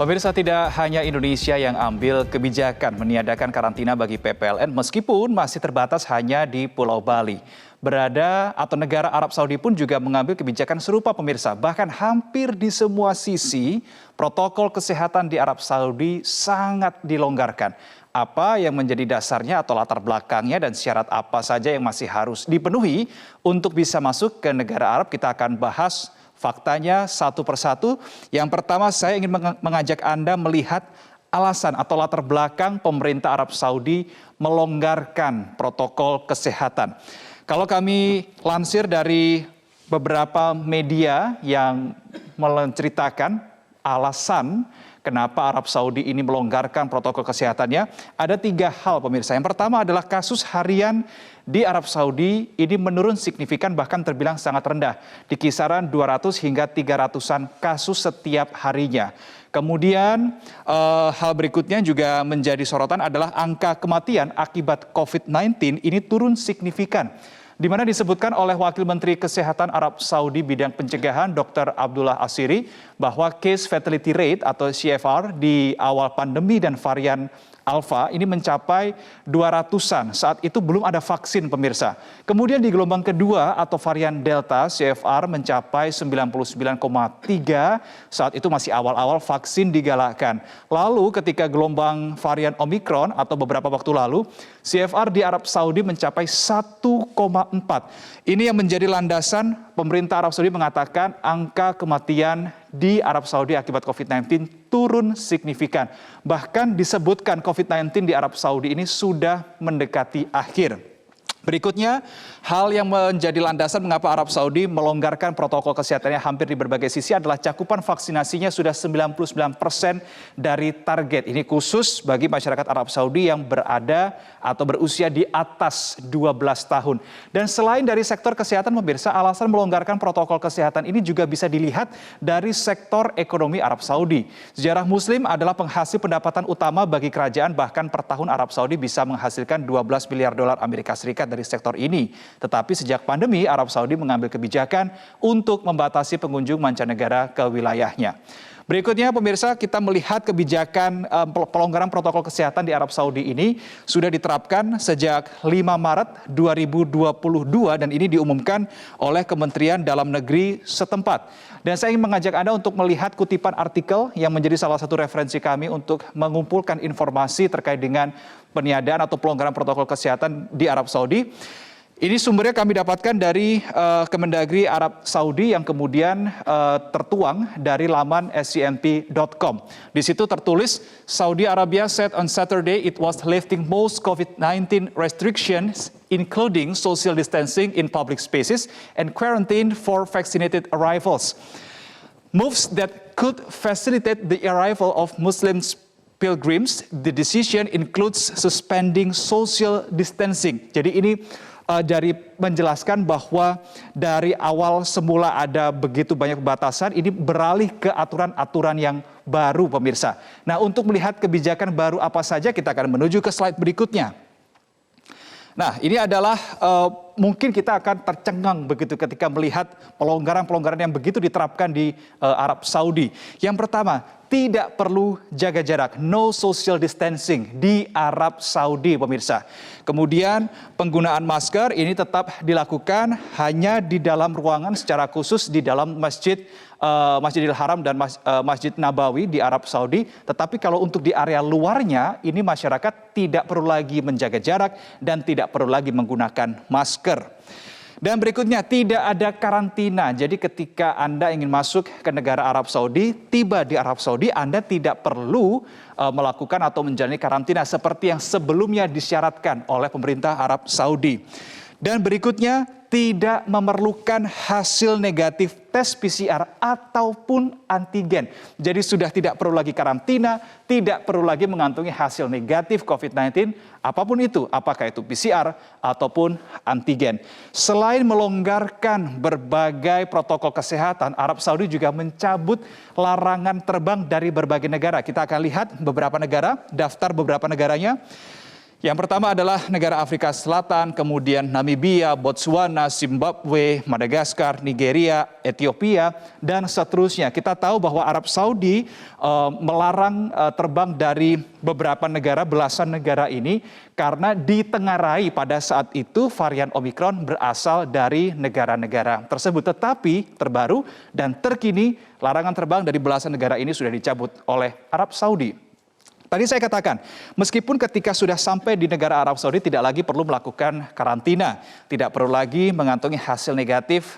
Pemirsa, tidak hanya Indonesia yang ambil kebijakan meniadakan karantina bagi PPLN meskipun masih terbatas hanya di Pulau Bali. Negara Arab Saudi pun juga mengambil kebijakan serupa, pemirsa. Bahkan hampir di semua sisi protokol kesehatan di Arab Saudi sangat dilonggarkan. Apa yang menjadi dasarnya atau latar belakangnya dan syarat apa saja yang masih harus dipenuhi untuk bisa masuk ke negara Arab, kita akan bahas faktanya satu persatu. Yang pertama, saya ingin mengajak Anda melihat alasan atau latar belakang pemerintah Arab Saudi melonggarkan protokol kesehatan. Kalau kami lansir dari beberapa media yang menceritakan alasan kenapa Arab Saudi ini melonggarkan protokol kesehatannya, ada 3 hal, pemirsa. Yang pertama adalah kasus harian di Arab Saudi ini menurun signifikan, bahkan terbilang sangat rendah, di kisaran 200 hingga 300-an kasus setiap harinya. Kemudian hal berikutnya juga menjadi sorotan adalah angka kematian akibat COVID-19 ini turun signifikan, di mana disebutkan oleh Wakil Menteri Kesehatan Arab Saudi bidang pencegahan Dr. Abdullah Asiri bahwa case fatality rate atau CFR di awal pandemi dan varian Alpha ini mencapai 200-an. Saat itu belum ada vaksin, pemirsa. Kemudian di gelombang kedua atau varian Delta, CFR mencapai 99,3. Saat itu masih awal-awal vaksin digalakkan. Lalu ketika gelombang varian Omicron atau beberapa waktu lalu, CFR di Arab Saudi mencapai 1,4. Ini yang menjadi landasan pemerintah Arab Saudi mengatakan angka kematian di Arab Saudi akibat COVID-19 turun signifikan. Bahkan disebutkan COVID-19 di Arab Saudi ini sudah mendekati akhir. Berikutnya, hal yang menjadi landasan mengapa Arab Saudi melonggarkan protokol kesehatannya hampir di berbagai sisi adalah cakupan vaksinasinya sudah 99% dari target. Ini khusus bagi masyarakat Arab Saudi yang berada atau berusia di atas 12 tahun. Dan selain dari sektor kesehatan, pemirsa, alasan melonggarkan protokol kesehatan ini juga bisa dilihat dari sektor ekonomi Arab Saudi. Sejarah Muslim adalah penghasil pendapatan utama bagi kerajaan, bahkan per tahun Arab Saudi bisa menghasilkan 12 miliar dolar Amerika Serikat dari sektor ini. Tetapi sejak pandemi, Arab Saudi mengambil kebijakan untuk membatasi pengunjung mancanegara ke wilayahnya. Berikutnya, pemirsa, kita melihat kebijakan pelonggaran protokol kesehatan di Arab Saudi ini sudah diterapkan sejak 5 Maret 2022 dan ini diumumkan oleh Kementerian Dalam Negeri setempat. Dan saya ingin mengajak Anda untuk melihat kutipan artikel yang menjadi salah satu referensi kami untuk mengumpulkan informasi terkait dengan peniadaan atau pelonggaran protokol kesehatan di Arab Saudi. Ini sumbernya kami dapatkan dari Kemendagri Arab Saudi yang kemudian tertuang dari laman scmp.com. Di situ tertulis, Saudi Arabia said on Saturday it was lifting most COVID-19 restrictions, including social distancing in public spaces and quarantine for vaccinated arrivals. Moves that could facilitate the arrival of Muslim pilgrims. The decision includes suspending social distancing. Jadi ini dari menjelaskan bahwa dari awal semula ada begitu banyak batasan, ini beralih ke aturan-aturan yang baru, pemirsa. Nah, untuk melihat kebijakan baru apa saja, kita akan menuju ke slide berikutnya. Nah, ini adalah mungkin kita akan tercengang begitu ketika melihat pelonggaran-pelonggaran yang begitu diterapkan di Arab Saudi. Yang pertama, tidak perlu jaga jarak, no social distancing di Arab Saudi, pemirsa. Kemudian penggunaan masker ini tetap dilakukan hanya di dalam ruangan secara khusus di dalam Masjidil Haram dan Masjid Nabawi di Arab Saudi. Tetapi kalau untuk di area luarnya, ini masyarakat tidak perlu lagi menjaga jarak dan tidak perlu lagi menggunakan masker. Dan berikutnya, tidak ada karantina. Jadi ketika Anda ingin masuk ke negara Arab Saudi, tiba di Arab Saudi, Anda tidak perlu melakukan atau menjalani karantina seperti yang sebelumnya disyaratkan oleh pemerintah Arab Saudi. Dan berikutnya, tidak memerlukan hasil negatif tes PCR ataupun antigen. Jadi sudah tidak perlu lagi karantina, tidak perlu lagi mengantongi hasil negatif COVID-19, apapun itu, apakah itu PCR ataupun antigen. Selain melonggarkan berbagai protokol kesehatan, Arab Saudi juga mencabut larangan terbang dari berbagai negara. Kita akan lihat beberapa negara, daftar beberapa negaranya. Yang pertama adalah negara Afrika Selatan, kemudian Namibia, Botswana, Zimbabwe, Madagaskar, Nigeria, Ethiopia, dan seterusnya. Kita tahu bahwa Arab Saudi melarang terbang dari beberapa negara, belasan negara ini, karena ditengarai pada saat itu varian Omikron berasal dari negara-negara tersebut. Tetapi terbaru dan terkini, larangan terbang dari belasan negara ini sudah dicabut oleh Arab Saudi. Tadi saya katakan, meskipun ketika sudah sampai di negara Arab Saudi tidak lagi perlu melakukan karantina, tidak perlu lagi mengantongi hasil negatif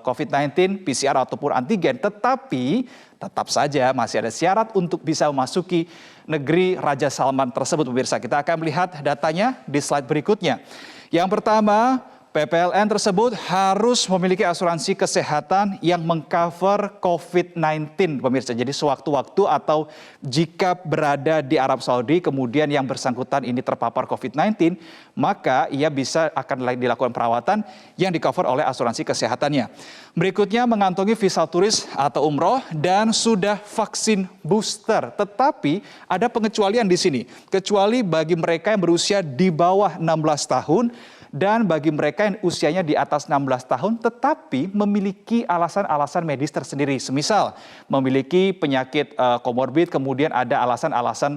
COVID-19, PCR ataupun antigen, tetapi tetap saja masih ada syarat untuk bisa memasuki negeri Raja Salman tersebut, pemirsa. Kita akan melihat datanya di slide berikutnya. Yang pertama, PPLN tersebut harus memiliki asuransi kesehatan yang mengcover COVID-19, pemirsa. Jadi sewaktu-waktu atau jika berada di Arab Saudi, kemudian yang bersangkutan ini terpapar COVID-19, maka ia akan dilakukan perawatan yang di-cover oleh asuransi kesehatannya. Berikutnya mengantongi visa turis atau umroh dan sudah vaksin booster. Tetapi ada pengecualian di sini, kecuali bagi mereka yang berusia di bawah 16 tahun, dan bagi mereka yang usianya di atas 16 tahun tetapi memiliki alasan-alasan medis tersendiri. Semisal memiliki penyakit komorbid, kemudian ada alasan-alasan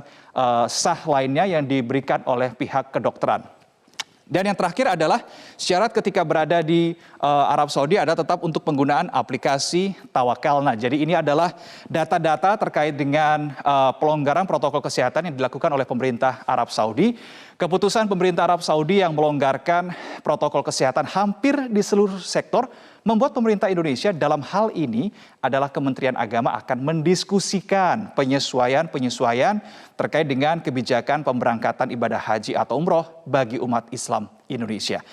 sah lainnya yang diberikan oleh pihak kedokteran. Dan yang terakhir adalah syarat ketika berada di Arab Saudi ada tetap untuk penggunaan aplikasi Tawakalna. Jadi ini adalah data-data terkait dengan pelonggaran protokol kesehatan yang dilakukan oleh pemerintah Arab Saudi. Keputusan pemerintah Arab Saudi yang melonggarkan protokol kesehatan hampir di seluruh sektor membuat pemerintah Indonesia dalam hal ini adalah Kementerian Agama akan mendiskusikan penyesuaian terkait dengan kebijakan pemberangkatan ibadah haji atau umroh bagi umat Islam Indonesia.